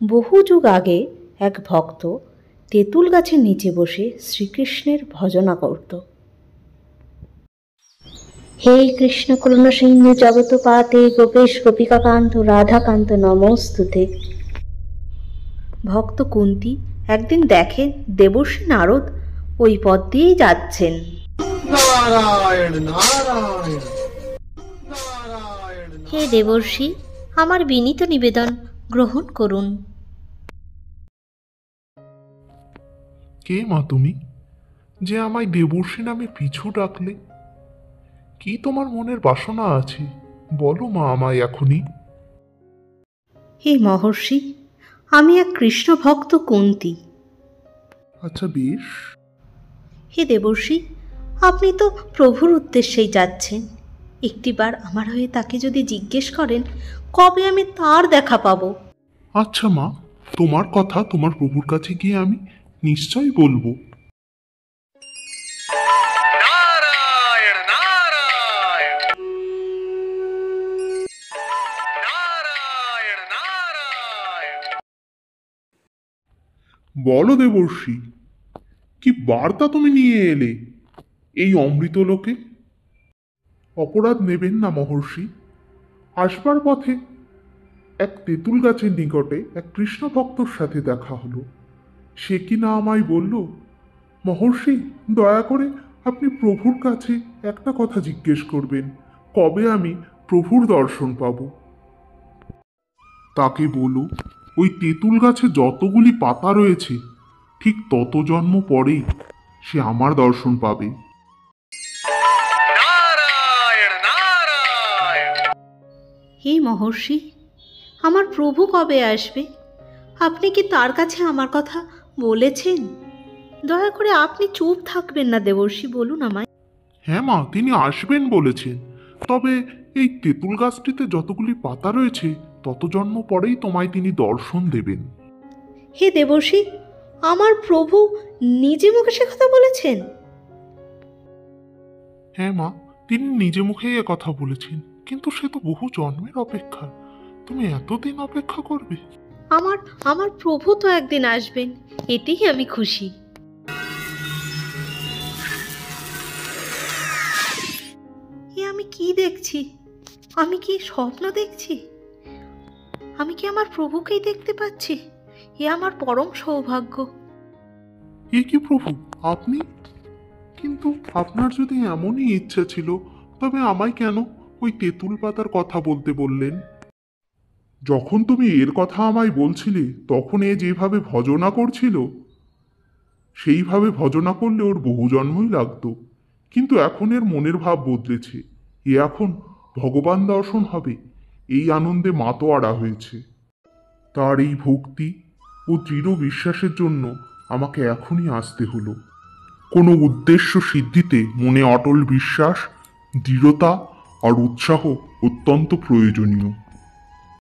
বহু যুগ আগে এক ভক্ত তেঁতুল গাছের নিচে বসে শ্রীকৃষ্ণের ভজনা করত। হে কৃষ্ণ করুণা সিন্ধু জগৎপাতে গোপেশ গোপিকাকান্ত রাধাকান্ত নমস্তুতে। ভক্ত কুন্তী একদিন দেখেন দেবর্ষি নারদ ওই পথ দিয়েই যাচ্ছেন। নারায়ণ নারায়ণ নারায়ণ। হে দেবর্ষি, আমার বিনীত নিবেদন গ্রহণ করুন। কে মা তুমি, যে আমায় দেবর্ষি নামে পিছু ডাকলে? কি তোমার মনের বাসনা আছে, বলো মা আমায় এখনই। হে মহর্ষি, আমি এক কৃষ্ণ ভক্ত কুন্তী। আচ্ছা বেশ। হে দেবর্ষি, আপনি তো প্রভুর উদ্দেশ্যেই যাচ্ছেন, একটিবার আমার হয়ে তাকে যদি জিজ্ঞেস করেন কবে আমি তার দেখা পাব। আচ্ছা মা, তোমার কথা তোমার প্রভুর কাছে গিয়ে আমি নিশ্চয়ই বলবো। নারায়ণ নারায়ণ নারায়ণ নারায়ণ। বলো দেবর্ষি, কি বার্তা তুমি নিয়ে এলে এই অমৃত লোকে? অপরাধ নেবেন না মহর্ষি। আসবার পথে এক তেঁতুল গাছের নিকটে এক কৃষ্ণ ভক্তর সাথে দেখা হলো। সে কি না আমায় বলল, মহর্ষি দয়া করে আপনি প্রভুর কাছে একটা কথা জিজ্ঞেস করবেন, কবে আমি প্রভুর দর্শন পাব। তাকে বলো ওই তেঁতুল গাছে যতগুলি পাতা রয়েছে ঠিক তত জন্ম পরেই সে আমার দর্শন পাবে। নারায়ণ নারায়ণ। হে মহর্ষি, আমার প্রভু কবে আসবে? আপনি কি তার কাছে আমার কথা বলেছেন? দয়া করে আপনি চুপ থাকবেন না দেবর্ষি, বলুন আমায়। হ্যাঁ মা, তিনি আসবেন বলেছেন, তবে এই তেঁতুল গাছটিতে যতগুলি পাতা রয়েছে তত জন্ম পরেই তোমায় তিনি দর্শন দেবেন। হে দেবর্ষি, আমার প্রভু নিজে মুখে সে কথা বলেছেন? হ্যাঁ মা, তিনি নিজে মুখেই এ কথা বলেছেন, কিন্তু সে তো বহু জন্মের অপেক্ষা। তুমি এতদিন অপেক্ষা করবে? আমার আমার প্রভু তো একদিন আসবেন, এতেই আমি খুশি। এ আমি কি দেখছি? আমি কি স্বপ্ন দেখছি? আমি কি আমার প্রভুকেই দেখতে পাচ্ছি? এ আমার পরম সৌভাগ্য। এ কি প্রভু, আপনি? কিন্তু আপনার যদি এমনই ইচ্ছা ছিল তবে আমায় কেন ওই তেঁতুল পাতার কথা বলতে বললেন? যখন তুমি এর কথা আমায় বলছিলে তখন এ যেভাবে ভজনা করছিল সেইভাবে ভজনা করলে ওর বহু জন্মই লাগতো, কিন্তু এখন এর মনের ভাব বদলেছে। এ এখন ভগবান দর্শন হবে এই আনন্দে মাতোয়ারা হয়েছে। তার এই ভক্তি ও দৃঢ় বিশ্বাসের জন্য আমাকে এখনই আসতে হলো। কোনো উদ্দেশ্য সিদ্ধিতে মনে অটল বিশ্বাস, দৃঢ়তা আর উৎসাহ অত্যন্ত প্রয়োজনীয়।